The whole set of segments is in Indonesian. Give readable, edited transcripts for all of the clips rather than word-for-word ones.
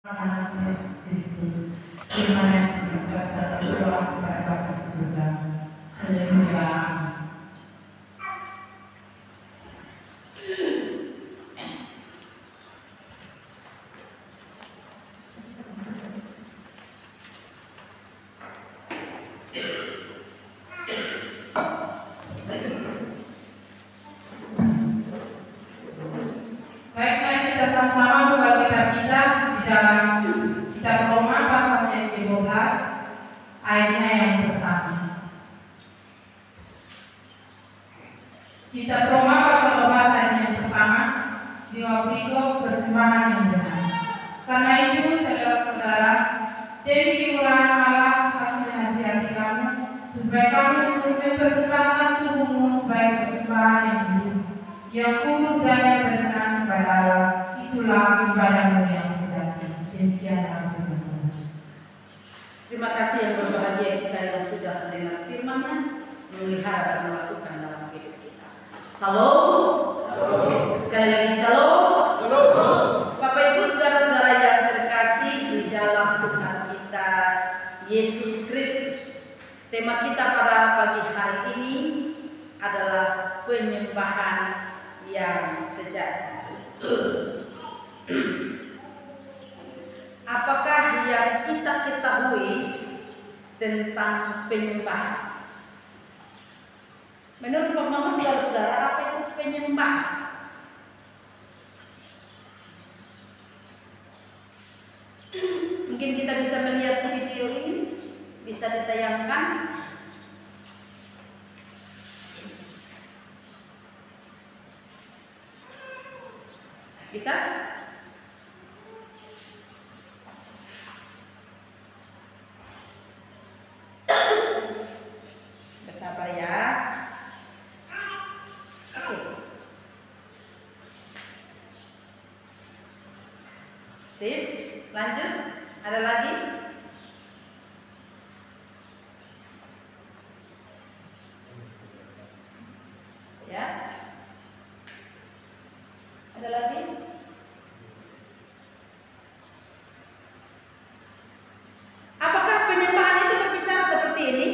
Yesus Kristus, firman yang berkata berdoa kepada Bapa di surga. Haleluya. Baiklah, kita sama-sama buka kitab kita di dalam kitab Roma pasal yang ke-12 ayatnya yang pertama. Kitab Roma pasal 12 ayat yang pertama, Diobriko persembahan yang benar. Karena itu saudara-saudara, demi kemurahan Allah kami menasihati kamu supaya kamu mempersembahkan tubuhmu sebagai persembahan yang hidup, yang kudus dan yang berkenan kepada Allah. Itulah ibadahmu yang sejati. Demikianlah firman Tuhan. Terima kasih yang berbahagia kita yang sudah mendengar firman-Nya, memelihara dan melakukan dalam hidup kita. Salam. Sekali lagi salam. Bapak Ibu saudara-saudara yang terkasih di dalam Tuhan kita Yesus Kristus. Tema kita pada pagi hari ini adalah penyembahan yang sejati. Apakah yang kita ketahui tentang penyembahan? Menurut Mama saudara-saudara, apa itu penyembahan? Mungkin kita bisa melihat video ini, bisa ditayangkan. Bisa? Bersabar ya. Oke. Sip, lanjut. Ada lagi? Ya. Ada lagi? Apakah penyembahan itu berbicara seperti ini?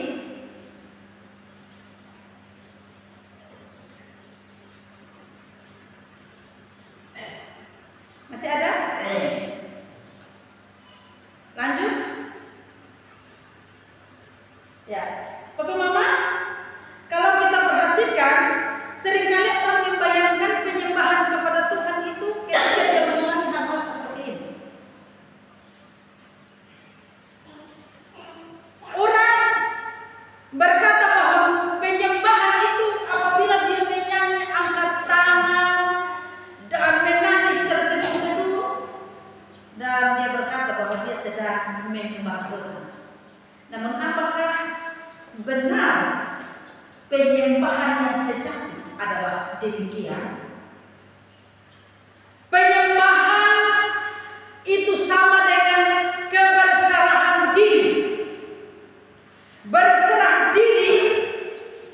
Masih ada? Lanjut? Ya. Papa Mama, kalau kita perhatikan, seringkali orang membayangkan penyembahan kepada Tuhan itu ketika dia mengalami hal-hal seperti ini. Orang berkata bahwa penyembahan itu apabila dia menyanyi, angkat tangan, dan menangis terseduh-seduh, dan dia berkata bahwa dia sedang menyembah Tuhan. Namun apakah benar penyembahan yang sejati adalah demikian? Penyembahan itu sama dengan keberserahan diri. Berserah diri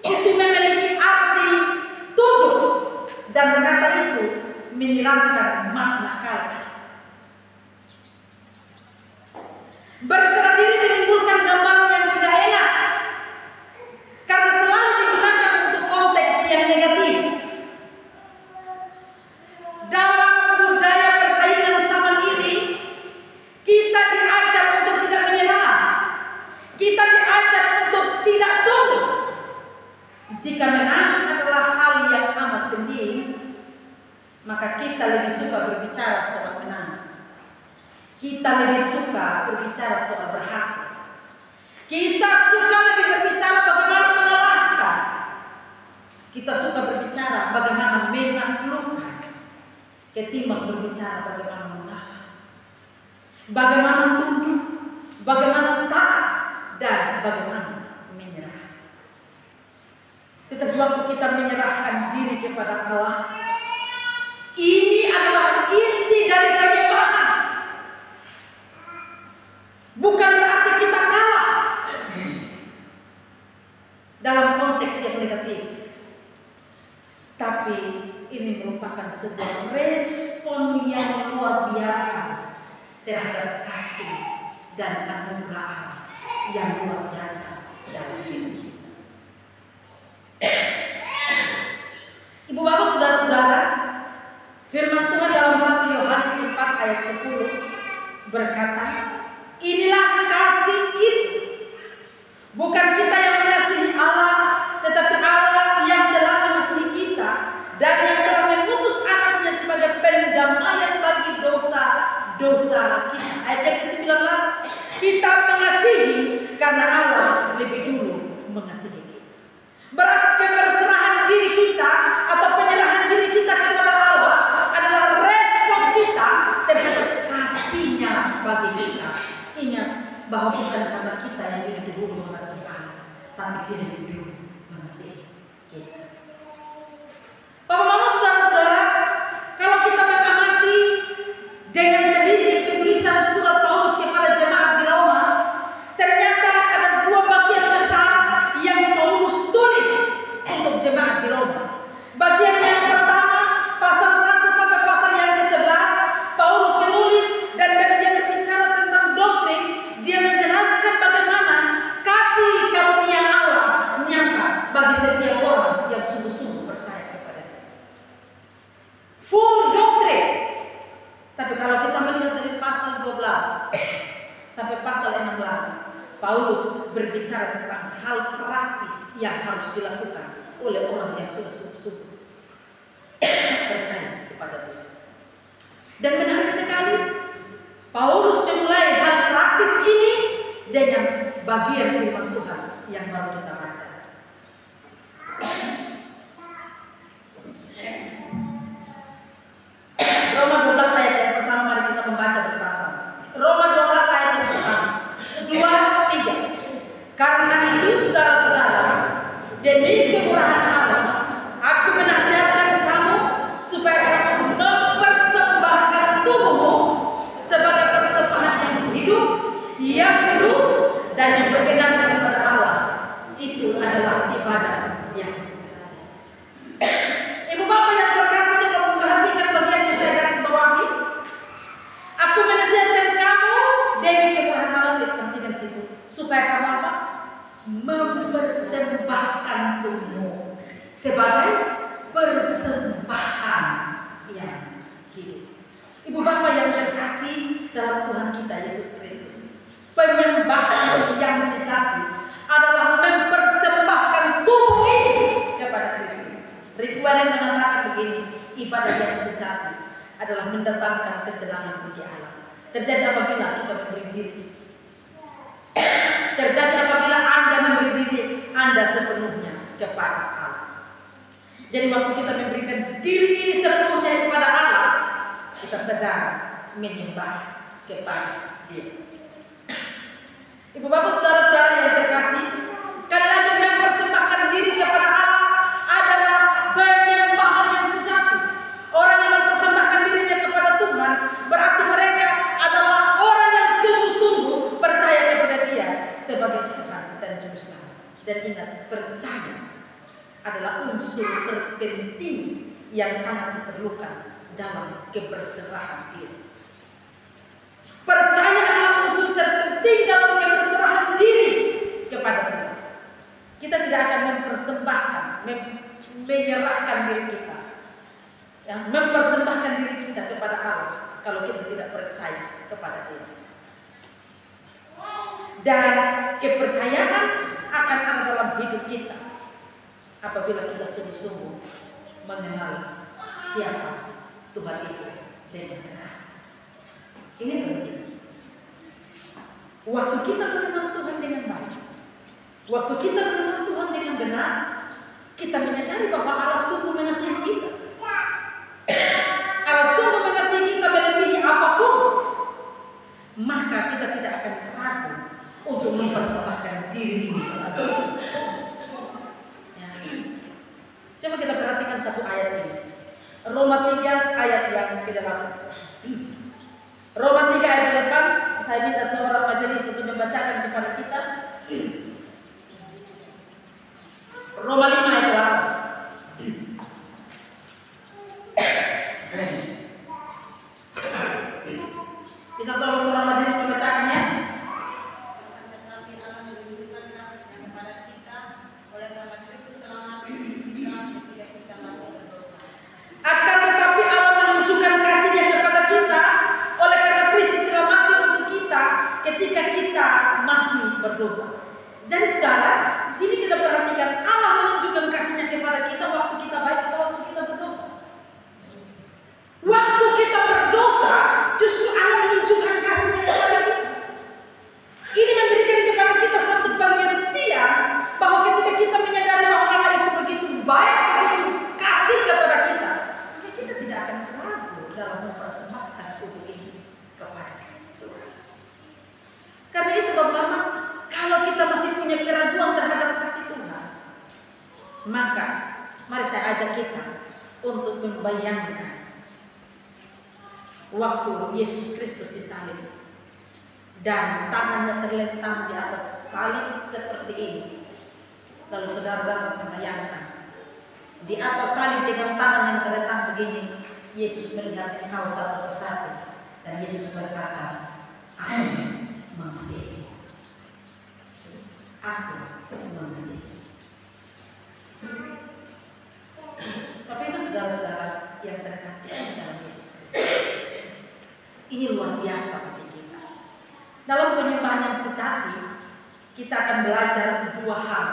itu memiliki arti tunduk, dan kata itu menyiratkan makna kalah. Berserah diri menimbulkan gambaran yang tidak enak karena selalu digunakan untuk konteks yang negatif. Dalam budaya persaingan zaman ini, kita diajar untuk tidak menyerah. Kita diajar untuk tidak tunduk. Jika menang adalah hal yang amat penting, maka kita lebih suka berbicara soal menang. Kita lebih suka berbicara soal berhasil. Kita suka lebih berbicara bagaimana mengalahkan. Kita suka berbicara bagaimana menaklukkan ketimbang berbicara bagaimana mengalah. Bagaimana tunduk, bagaimana taat, dan bagaimana menyerah. Tetapi waktu kita menyerahkan diri kepada Allah, ini adalah inti dari penyembahan. Bukan berarti kita kalah dalam konteks yang negatif, tapi ini merupakan sebuah respon yang luar biasa terhadap kasih dan anugerah Allah yang luar biasa dalam hidup kita. Ibu bapak saudara-saudara, firman Tuhan dalam 1 Yohanes 4 ayat 10 berkata, inilah kasih itu. Bukan kita yang mengasihi Allah, tetapi Allah yang telah mengasihi kita dan yang telah mengutus anaknya sebagai pendamaian bagi dosa-dosa kita. Ayat yang ke-19, kita mengasihi karena Allah lebih dulu mengasihi kita. Berarti keberserahan diri kita atau penyerahan diri kita kepada Allah adalah respon kita terhadap kasih-Nya bagi kita. Ingat bahwa bukan karena kita yang lebih dulu mengasihi Allah, tapi Dia lebih dulu mengasihi kita. Bapak Mama saudara-saudara, kalau kita mengamati dengan teliti penulisan surat Paulus kepada jemaat di Roma, ternyata ada dua bagian besar yang Paulus tulis untuk jemaat di Roma. Bagian yang pertama, pasal 1 sampai pasal yang ke-11, Paulus menulis dan dia berbicara tentang doktrin. Dia menjelaskan bagaimana kasih karunia Allah nyata bagi setiap orang yang sungguh-sungguh percaya kepada Dia. Full doktrin. Tapi kalau kita melihat dari pasal 12 sampai pasal 16, Paulus berbicara tentang hal praktis yang harus dilakukan oleh orang yang sudah sungguh-sungguh percaya kepada Dia. Dan menarik sekali, Paulus memulai hal praktis ini dengan bagian firman Tuhan yang baru kita baca. Roma 12 ayat yang pertama, mari kita membaca bersama-sama. Roma 12 ayat yang pertama, 2, 3. Karena itu saudara-saudara, demi kemurahan Allah, aku menasihatkan kamu supaya kamu mempersembahkan tubuhmu sebagai persembahan yang hidup, yang kudus dan yang berkenan kepada Allah. Itu adalah ibadah yang sah. Ibu bapak yang terkasih, coba memperhatikan bagian yang saya garis bawahi. Aku menasihatkan kamu demi kemurahan Allah, perhatikan situ, supaya kamu apa? Mempersembahkan tubuhmu sebagai persembahan yang hidup. Ibu bapak yang terkasih dalam Tuhan kita Yesus Kristus, penyembahan yang sejati adalah mempersembahkan tubuh ini kepada Kristus. Rick Warren mengatakan begini, ibadah yang sejati adalah mendatangkan kesenangan bagi Allah. Terjadi apabila kita memberi diri. Terjadi apabila Anda memberi diri Anda sepenuhnya kepada Allah. Jadi waktu kita memberikan diri ini sepenuhnya kepada Allah, kita sedang menyembah kepada Dia. Ibu bapak saudara-saudara yang terkasih, sekali lagi mempersembahkan diri kepada Allah adalah penyembahan yang sejati. Orang yang mempersembahkan dirinya kepada Tuhan berarti mereka adalah orang yang sungguh-sungguh percaya kepada Dia sebagai Tuhan dan Juru Selamat. Dan ingat, percaya adalah unsur terpenting yang sangat diperlukan dalam keberserahan diri. Percaya adalah unsur terpenting dalam keberserahan diri kepada Tuhan. Kita tidak akan mempersembahkan, menyerahkan diri kita, mempersembahkan diri kita kepada Allah kalau kita tidak percaya kepada Dia. Dan kepercayaan akan ada dalam hidup kita apabila kita sungguh-sungguh mengenal siapa Tuhan itu dengan benar. Ini penting. Waktu kita mengenal Tuhan dengan baik, waktu kita mengenal Tuhan dengan benar, kita menyadari bahwa Allah sungguh mengasihi kita. Allah sungguh mengasihi kita melebihi apapun, maka kita tidak akan ragu untuk mempersembahkan diri ini kepada Tuhan. Ya. Coba kita perhatikan satu ayat ini. Roma 3 ayat yang ke-8. Roma 3 ayat 8, saya minta seorang majelis untuk membacakan kepada kita. Roma 5 ayat 8. Bisa tolong berdosa. Jadi saudara, di sini kita perhatikan Allah menunjukkan kasih-Nya kepada kita waktu kita baik atau waktu kita berdosa. Waktu kita berdosa, justru Allah menunjukkan kasih-Nya kepada kita. Ini memberikan kepada kita satu pengertian bahwa ketika kita menyadari bahwa Allah itu begitu baik, begitu kasih kepada kita, maka kita tidak akan ragu dalam mempersembahkan tubuh ini kepada Tuhan. Karena itu Bapak-Bapak, kalau kita masih punya keraguan terhadap kasih Tuhan, maka mari saya ajak kita untuk membayangkan waktu Yesus Kristus disalib dan tangannya terlentang di atas salib seperti ini. Lalu saudara dapat membayangkan di atas salib dengan tangan yang terlentang begini, Yesus melihat engkau satu persatu dan Yesus berkata, aku mengasihi. Aku mengasihi. Bapak Ibu saudara-saudara yang terkasih dalam Yesus Kristus, ini luar biasa bagi kita. Dalam penyembahan yang sejati, kita akan belajar dua hal.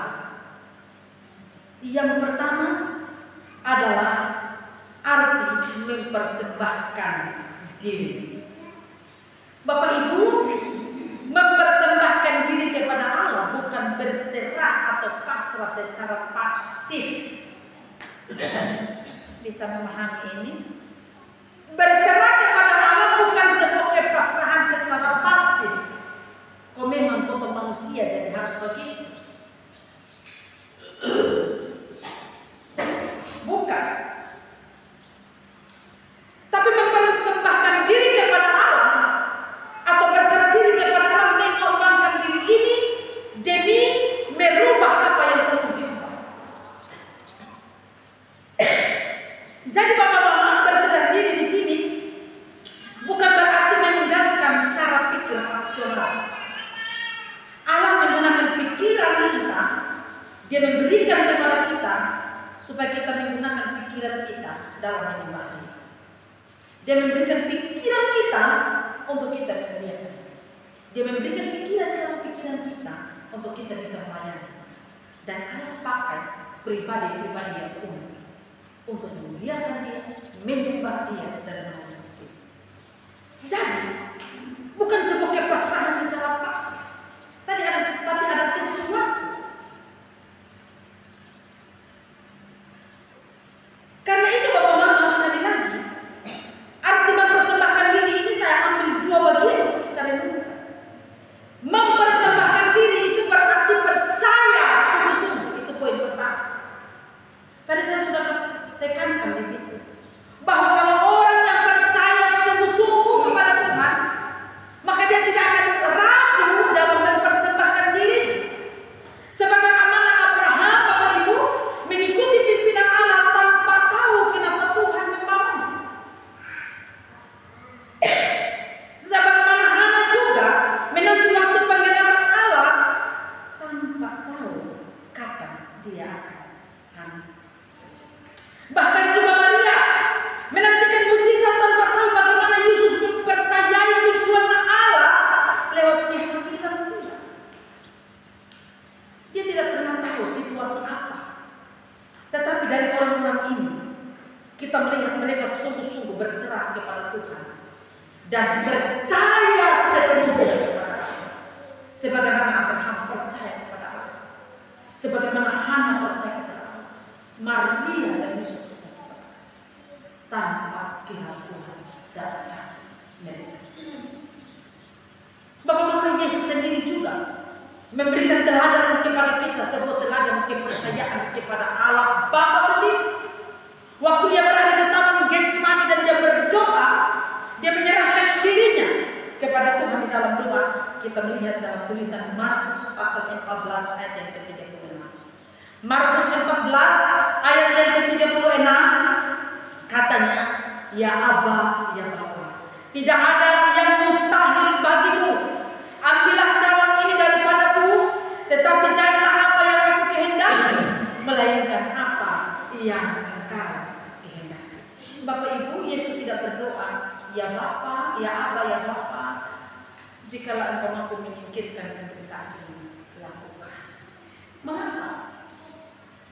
Yang pertama adalah arti mempersembahkan diri. Bapak Ibu, mempersembahkan diri kepada Allah bukan berserah atau pasrah secara pasif. Bisa memahami ini? Berserah kepada Allah bukan sebagai pasrahan secara pasif. Kau memang kau manusia jadi harus begitu. Bukan. Tapi mempersembahkan diri kepada Allah atau berserah diri kepada Allah, mengorbankan diri ini demi merubah apa yang perlu diubah. Jadi Bapak-bapak, berserah diri di sini bukan berarti meninggalkan cara pikir rasional. Allah menggunakan pikiran kita, Dia memberikan kepada kita supaya kita menggunakan pikiran kita dalam menyembah Dia. Dia memberikan pikiran kita untuk kita memuliakan. Dia memberikan pikiran dalam pikiran kita untuk kita bisa melayani. Dan Allah pakai pribadi-pribadi yang umum untuk memuliakan Dia, menyembah Dia, dan melayani Dia. Jadi bukan sebagai pasrahan secara pasif, tapi ada sesuatu. Karena itu Bapak Mama, sekali lagi, arti mempersembahkan diri ini saya ambil dua bagian untuk kita renungkan. Mempersembahkan diri itu berarti percaya sungguh-sungguh, itu poin pertama. Tadi saya sudah tekankan di situ bahwa kalau orang yang percaya sungguh-sungguh kepada Tuhan, maka dia tidak akan ragu dalam mempersembahkan diri. Sebagai amanah Abraham, Bapak Ibu, mengikuti pimpinan Allah tanpa tahu kenapa Tuhan membawanya. Sebagaimana Hana juga menanti waktu penggenapan Allah tanpa tahu kapan dia akan hamil. Bahkan juga Maria menantikan mujizat tanpa tahu bagaimana Yusuf mempercayai tujuan Allah lewat kehamilan dia. Dia tidak pernah tahu situasi apa. Tetapi dari orang-orang ini kita melihat mereka sungguh-sungguh berserah kepada Tuhan dan percaya sepenuhnya kepada Allah. Sebagaimana Abraham percaya kepada Allah, sebagaimana Hana percaya kepada Allah, Maria dan Yusuf percaya kepada Allah, tanpa keraguan datang mereka. Bapak-bapak, Yesus sendiri juga memberikan teladan kepada kita, sebuah teladan kepercayaan kepada Allah Bapa sendiri. Waktu dia berada di Taman Getsemani dan dia berdoa, dia menyerahkan dirinya kepada Tuhan di dalam doa. Kita melihat dalam tulisan Markus pasal 14 ayat yang ke-36. Markus 14 ayat yang ke-36 katanya, ya Aba, ya Bapa, tidak ada yang mustahil bagimu. Ambillah cawan ini daripadaku, tetapi janganlah apa yang aku kehendaki, melainkan apa yang engkau kehendaki. Bapak Ibu, Yesus tidak berdoa, ya Bapa, ya Aba, ya Bapa, jikalau engkau mampu menyingkirkan penderitaan ini, lakukan. Mengapa?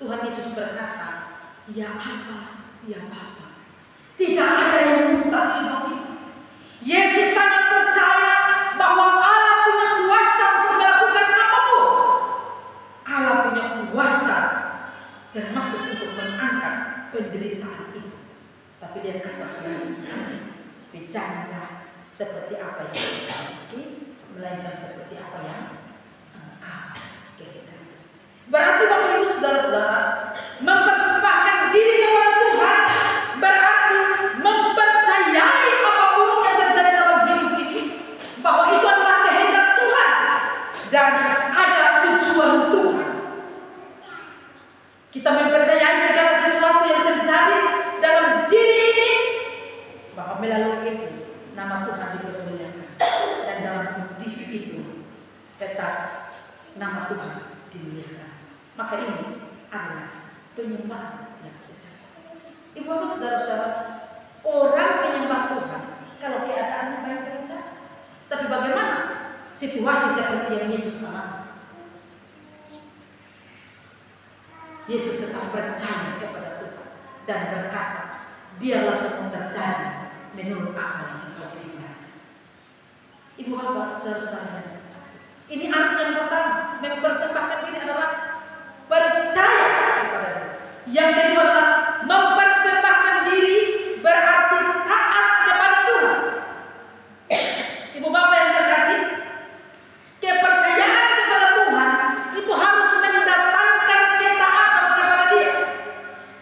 Tuhan Yesus berkata, ya apa, ya Bapa, tidak ada yang mustahil bagimu. Yesus sangat percaya bahwa Allah punya kuasa untuk melakukan apapun. Allah punya kuasa termasuk untuk mengangkat penderitaan itu. Tapi dia kata selanjutnya, bicaralah seperti apa yang kita miliki, melainkan seperti apa yang engkau katakan. Berarti Bapak Ibu Saudara-saudara, mempersembahkan diri kepada Tuhan berarti mempercayai apapun yang terjadi dalam hidup ini, bahwa itu adalah kehendak Tuhan dan ada tujuan Tuhan. Kita mempercayai segala sesuatu yang terjadi dalam diri ini, bahwa melalui itu nama Tuhan dipermuliakan, dan dalam kondisi itu tetap nama Tuhan dimuliakan. Maka ini adalah penyembahan yang sejati. Ibu bapak saudara-saudara, orang menyembah Tuhan kalau keadaannya baik-baik saja. Tapi bagaimana situasi seperti yang Yesus alami? Yesus tetap percaya kepada Tuhan dan berkata, biarlah semua terjadi menurut apa yang engkau berikan. Ibu bapak saudara-saudara, ini arti yang pertama, mempersembahkan diri adalah percaya kepada Dia. Yang kedua adalah mempersembahkan diri berarti taat kepada Tuhan. Ibu bapak yang terkasih, kepercayaan kepada Tuhan itu harus mendatangkan ketaatan kepada Dia.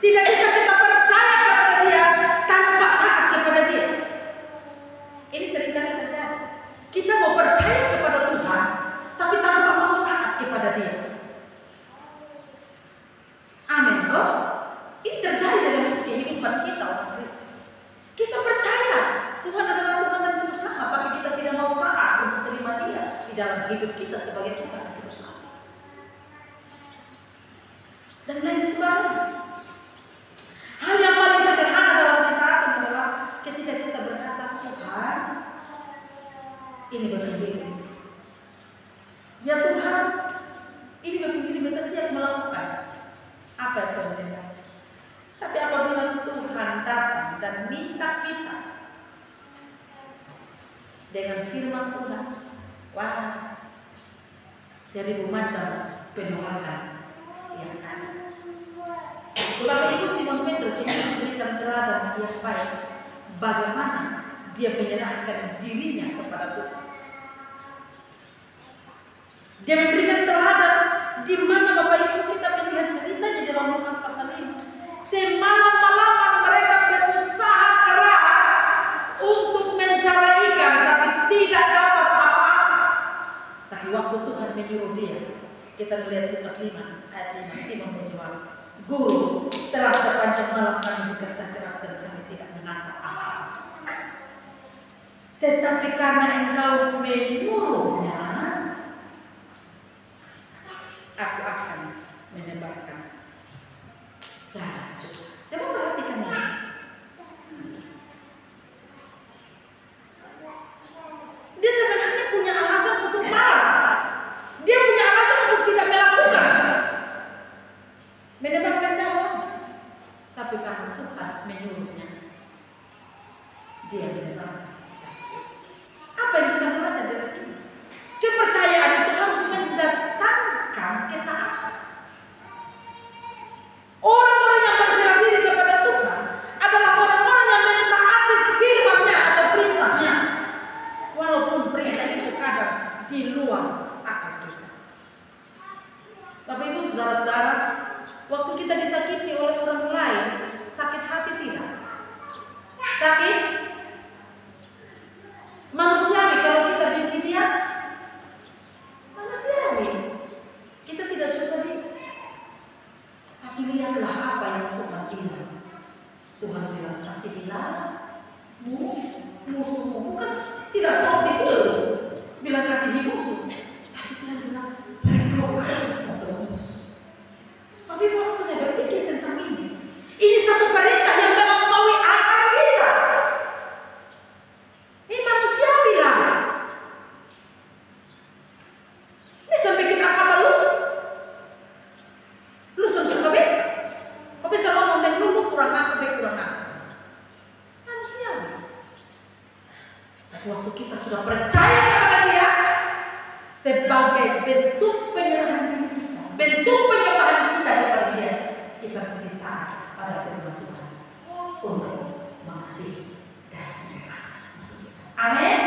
Tidak bisa kita percaya kepada Dia tanpa taat kepada Dia. Ini seringkali terjadi. Kita mau percaya kepada Tuhan, tapi tanpa mau taat kepada Dia. Amin, kok? Ini terjadi dalam kehidupan kita orang Kristen. Kita percaya Tuhan adalah Tuhan dan Juru Selamat, tapi kita tidak mau taat untuk menerima Dia di dalam hidup kita sebagai Tuhan dan Juru Selamat. Dan lain sebagainya. Hal yang paling sederhana dalam ketaatan adalah ketika kita berkata, Tuhan, ini begini. Ya Tuhan, ini begini, kita siap melakukan apa yang kau berikan. Tapi apabila Tuhan datang dan minta kita dengan firman Tuhan, wah, 1000 macam penolakan yang ada. Bapak Ibu Simon Petrus ini memberikan teladan yang baik bagaimana dia menyerahkan dirinya kepada Tuhan. Dia memberikan teladan di mana Bapak Ibu kita melihat ceritanya dalam Lukas pasal 5. Semalam-malaman mereka berusaha keras untuk mencari ikan, tapi tidak dapat apa-apa. Tapi waktu Tuhan menyuruh dia, kita melihat Lukas 5 ayat 5, Simon menjawab, Guru, setelah sepanjang malam kami bekerja keras dan kami tidak menangkap apa-apa. Tetapi karena Engkau menyuruhnya, aku akan menyebarkan jalan juga. Coba perhatikan ini. Dia sebenarnya punya alasan untuk malas. Dia punya alasan untuk tidak melakukan. Menyebarkan jalan. Tapi karena Tuhan menyuruhnya, dia menyebarkan jalan. Apa yang kita belajar dari sini? Kepercayaan itu harus mendatangkan ketaatan. Orang-orang yang berserah diri kepada Tuhan adalah orang-orang yang mentaati firman-Nya atau perintah-Nya, walaupun perintah itu kadang di luar akal kita. Bapak Ibu saudara-saudara, waktu kita disakiti oleh orang lain, sakit hati tidak? Sakit? Manusiawi kalau kita benci dia, manusiawi. Kita tidak suka dia. Tapi lihatlah apa yang Tuhan bilang. Tuhan bilang, kasihilah musuhmu. Bukan tidak stop di situ. Bilang kasihi musuh. Tapi Tuhan bilang, berdoa untuk musuh. Tapi waktu saya berpikir tentang ini satu perintah yang melampaui akal kita. Ini manusia bilang, sebagai bentuk penyerahan diri kita, bentuk penyembahan kita kepada Dia, kita mesti taat pada firman Tuhan untuk mengasihi dan menyerahkan musuh kita. Amin.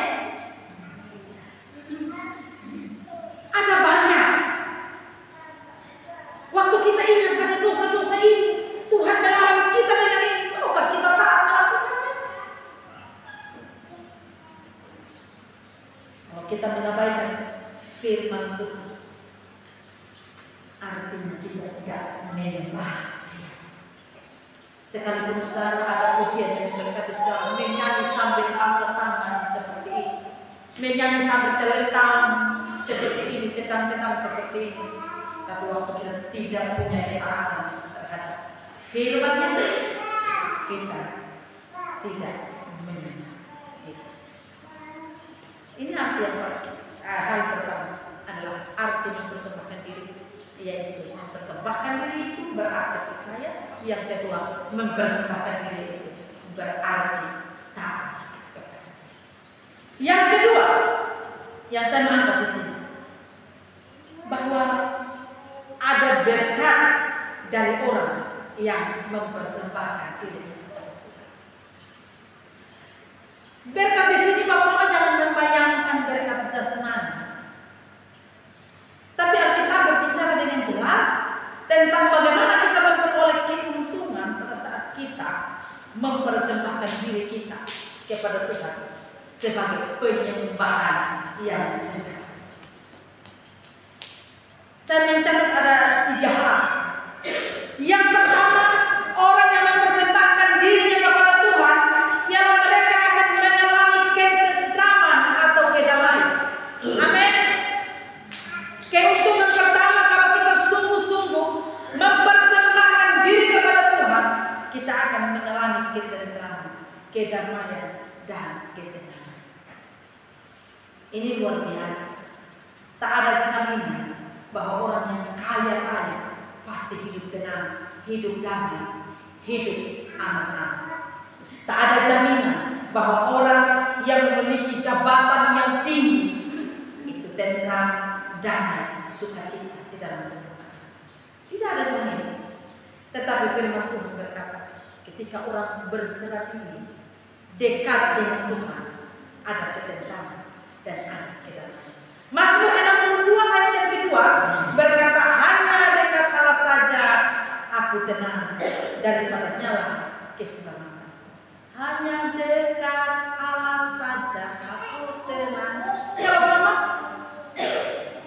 Ada banyak waktu kita ingat pada dosa-dosa ini, Tuhan melarang kita dengan ini, maukah kita taat melakukannya? Kalau kita mengabaikan firman Tuhan, artinya kita tidak menyembah Dia. Sekalipun saudara ada pujian yang berkata saudara menyanyi sambil angkat tangan seperti ini, menyanyi sambil terlentang seperti ini, tentang seperti ini, tapi waktu kita tidak punya ketaatan terhadap firman-Nya, kita tidak menyembah Dia. Ini arti yang hal pertama adalah arti mempersembahkan diri, yaitu mempersembahkan diri itu berarti percaya. Yang kedua, mempersembahkan diri itu berarti taat. Yang kedua yang saya angkat di sini, bahwa ada berkat dari orang yang mempersembahkan diri. Berkat di sini Bapak jangan membayangkan berkat jasmani. Tapi Alkitab berbicara dengan jelas tentang bagaimana kita memperoleh keuntungan pada saat kita mempersembahkan diri kita kepada Tuhan sebagai penyembahan yang sejati. Saya mencatat ada 3 hal. Yang pertama, orang yang mempersembahkan dirinya kepada Tuhan, ialah mereka akan mengalami ketentraman atau kedamaian. Amin. Keuntungan pertama kalau kita sungguh-sungguh mempersembahkan diri kepada Tuhan, kita akan mengalami ketentraman, kedamaian, dan ketenangan. Ini luar biasa. Tak ada jaminan bahwa orang yang kaya pasti hidup tenang, hidup damai, hidup aman-aman. Tak ada jaminan bahwa orang yang memiliki jabatan yang tinggi itu tentram, damai, sukacita di dalam hidup. Tidak ada jaminan. Tetapi firman Tuhan berkata, ketika orang berserah diri, dekat dengan Tuhan, ada ketentraman dan ada kedamaian. Mazmur 62 ayat yang kedua berkata, hanya dekat Allah saja aku tenang, daripada nyala keselamatan. Hanya dekat Allah saja aku tenang. Coba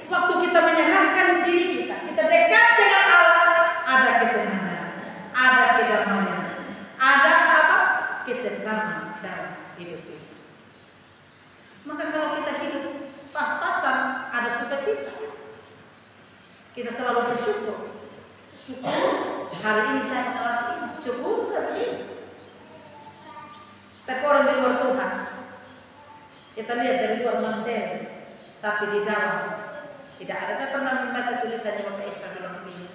waktu kita menyerahkan diri kita dekat dengan Allah, ada ketenangan, ada kedamaian, ada apa? Ketentraman dalam hidup ini. Maka kalau kita hidup pas-pasan, ada sukacita, kita selalu bersyukur. Syukur hari ini saya mengalami ini, syukur saya begini. Tapi orang di luar Tuhan, kita lihat dari luar materi, tapi di dalam tidak ada. Saya pernah membaca tulisannya Bapak Esra dalam ini.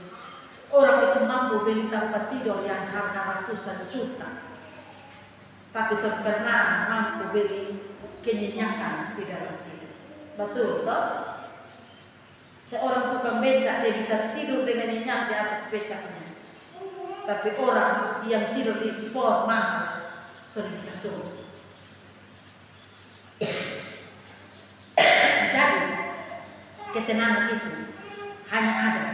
Orang itu mampu beli tempat tidur yang harga ratusan juta, tapi pernah mampu beli kenyenyakan di dalam tidur. Betul, toh? Seorang tukang becak dia bisa tidur dengan nyenyak di atas becaknya, tapi orang yang tidur di sport mahal sudah bisa suruh. Jadi ketenangan itu hanya ada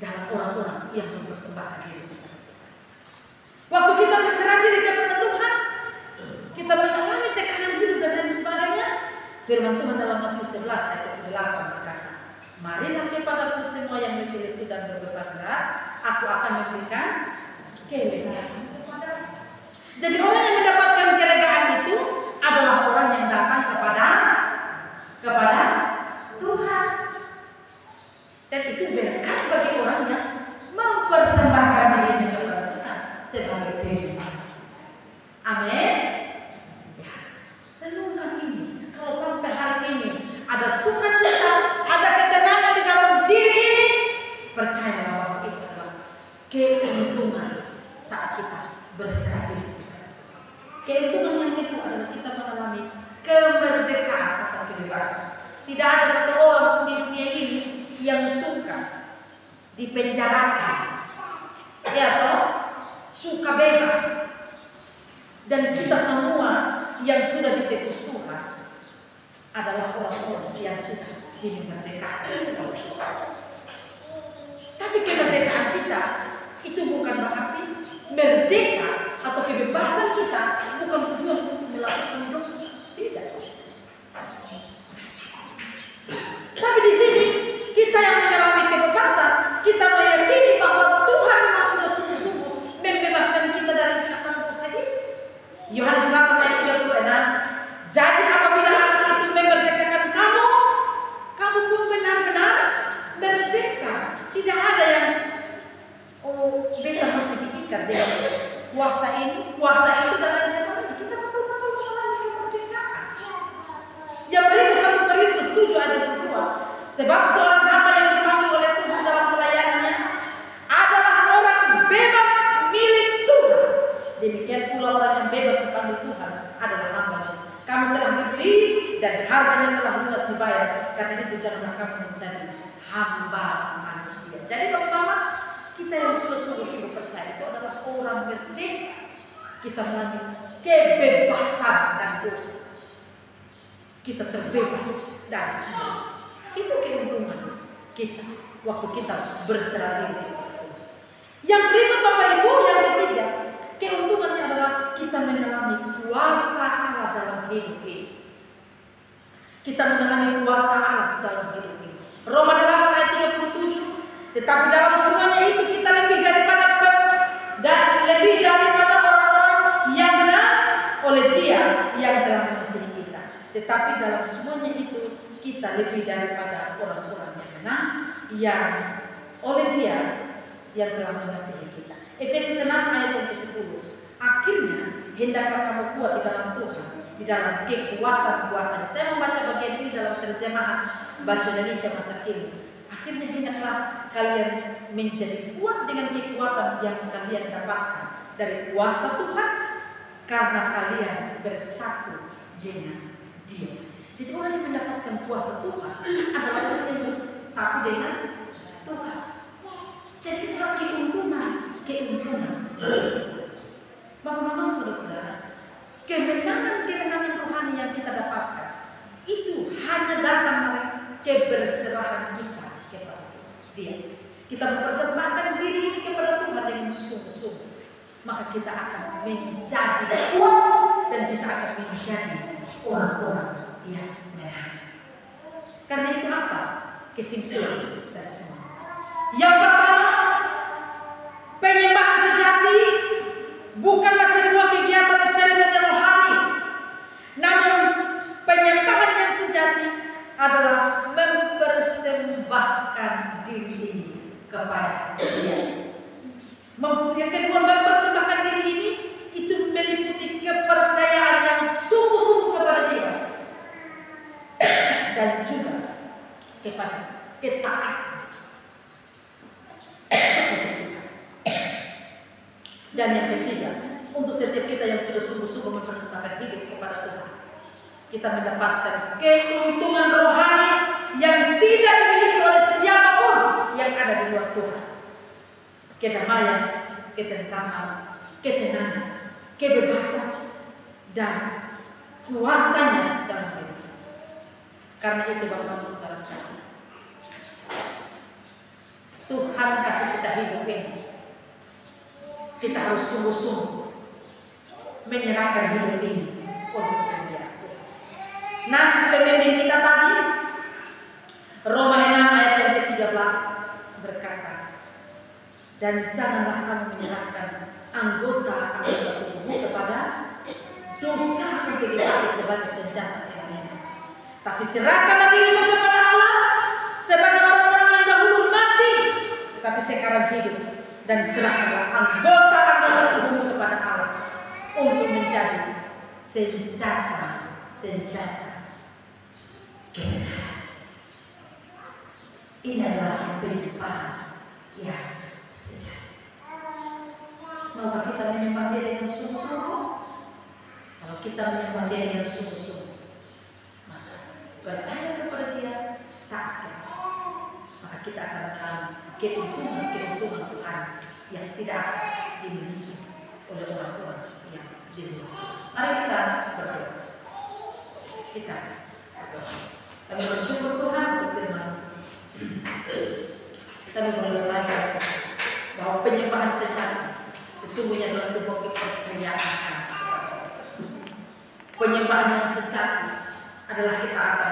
dalam orang-orang yang mempersembahkan diri. Waktu kita berserah diri kepada Tuhan, kita mengalami tekanan hidup dan lain sebagainya. Firman Tuhan dalam Matius 11 ayat 8 berkata, marilah kepadaku semua yang letih lesu dan berbeban berat, aku akan memberikan kelegaan kepadamu. Jadi orang yang mendapatkan kelegaan itu adalah orang yang datang kepada Tuhan. Dan itu berkat bagi orang yang mempersembahkan dirinya kepada Tuhan sebagai penyembah. Amin. Ya. Renungkan ini. Kalau sampai hari ini ada sukacita, ada ketenangan di dalam diri ini, percayalah bahwa itu adalah keuntungan saat kita berserah diri. Keuntungan yang kedua adalah kita mengalami kemerdekaan atau kebebasan. tidak ada satu orang di dunia ini yang suka dipenjarakan, ya toh, suka bebas. Dan kita semua yang sudah ditebus Tuhan adalah orang-orang yang sudah dimerdekakan. Tapi kemerdekaan kita itu bukan berarti merdeka atau kebebasan kita bukan tujuan untuk melakukan dosa, tidak. Tapi di sini kita yang mengalami kebebasan, kita meyakini bahwa Tuhan memang sudah sungguh-sungguh membebaskan kita dari ikatan dosa ini. Yohanes 8 ayat 36. Jadi apabila anak itu memerdekakan kamu, kamu pun benar-benar merdeka. Tidak ada yang beta masih diikat dengan kuasa ini, kuasa itu dan lain sebagainya. Kita betul-betul mengalami kemerdekaan. Yang berikut 1 Korintus 7 ayat 22. Sebab seorang hamba yang dipanggil oleh Tuhan dalam pelayanannya adalah orang bebas milik Tuhan. Demikian pula orang yang bebas dipanggil Tuhan adalah hamba. Kamu telah dibeli dan harganya telah lunas dibayar. Karena itu janganlah kamu menjadi hamba manusia. Jadi pertama, kita yang sudah sungguh-sungguh percaya itu adalah orang merdeka. Kita mengalami kebebasan dan dosa. Kita terbebas dari semua. Itu keuntungan kita waktu kita berserah diri. Yang berikut Bapak Ibu, yang ketiga, keuntungannya adalah kita mengalami kuasa Allah dalam hidup ini. Kita mengalami kuasa Allah dalam hidup ini. Roma 8 ayat 37. Tetapi dalam semuanya itu kita lebih daripada orang-orang yang benar oleh Dia yang telah mengasihi kita. Tetapi dalam semuanya itu kita lebih daripada orang-orang yang benar yang oleh Dia yang telah mengasihi kita. Efesus 6 ayat yang ke-10. Akhirnya hendaklah kamu kuat di dalam Tuhan, di dalam kekuatan kuasa. Saya membaca bagian ini dalam terjemahan bahasa Indonesia masa kini. Akhirnya hendaklah kalian menjadi kuat dengan kekuatan yang kalian dapatkan dari kuasa Tuhan, karena kalian bersatu dengan Dia. Jadi orang yang mendapatkan kuasa Tuhan adalah orang yang bersatu dengan Tuhan. Jadi itulah keuntungan. Bapak-bapak, saudara-saudara, kemenangan Tuhan yang kita dapatkan itu hanya datang dari keberserahan kita kepada Dia. Kita mempersembahkan diri ini kepada Tuhan dengan sungguh-sungguh, maka kita akan menjadi kuat dan kita akan menjadi orang-orang yang menang. Karena itu apa? Kesimpulan dari semua. Yang pertama, penyembahan sejati bukanlah sebuah kegiatan sekuler dan rohani, namun penyembahan yang sejati adalah mempersembahkan diri ini kepada Dia. Yang kedua, mempersembahkan diri ini itu meliputi kepercayaan yang sungguh-sungguh kepada Dia dan juga kepada ketaatan. Dan yang ketiga, untuk setiap kita yang sudah sungguh-sungguh mempersembahkan hidup kepada Tuhan, kita mendapatkan keuntungan rohani yang tidak dimiliki oleh siapapun yang ada di luar Tuhan. Kedamaian, ketentraman, ketenangan, kebebasan, dan kuasanya dalam hidup. Karena itu Bapak-Bapak, saudara-saudara, Tuhan kasih kita hidup ini. Kita harus sungguh-sungguh menyerahkan hidup ini untuk Dia. Nas pemimpin kita tadi, Roma 6 ayat yang ke-13 berkata, dan janganlah kamu menyerahkan anggota tubuhmu kepada dosa untuk dipakai sebagai senjata yang lain. Tapi serahkanlah dirimu kepada Allah sebagai orang-orang yang dahulu mati, tetapi sekarang hidup. Dan serahkanlah anggota tubuhmu kepada Allah untuk menjadi senjata kebenaran. Ini adalah penyembahan yang sejati. Maukah kita menyembah Dia dengan sungguh-sungguh? Kalau kita menyembah Dia dengan sungguh-sungguh, maka percaya kepada Dia taat, maka kita akan mengalami keuntungan Tuhan yang tidak akan dimiliki oleh orang-orang yang di luar. Mari kita berdoa. Kita berdoa. Kami bersyukur Tuhan untuk firman. Kami boleh belajar bahwa penyembahan sejati sesungguhnya adalah sebuah kepercayaan. Penyembahan yang sejati adalah kita akan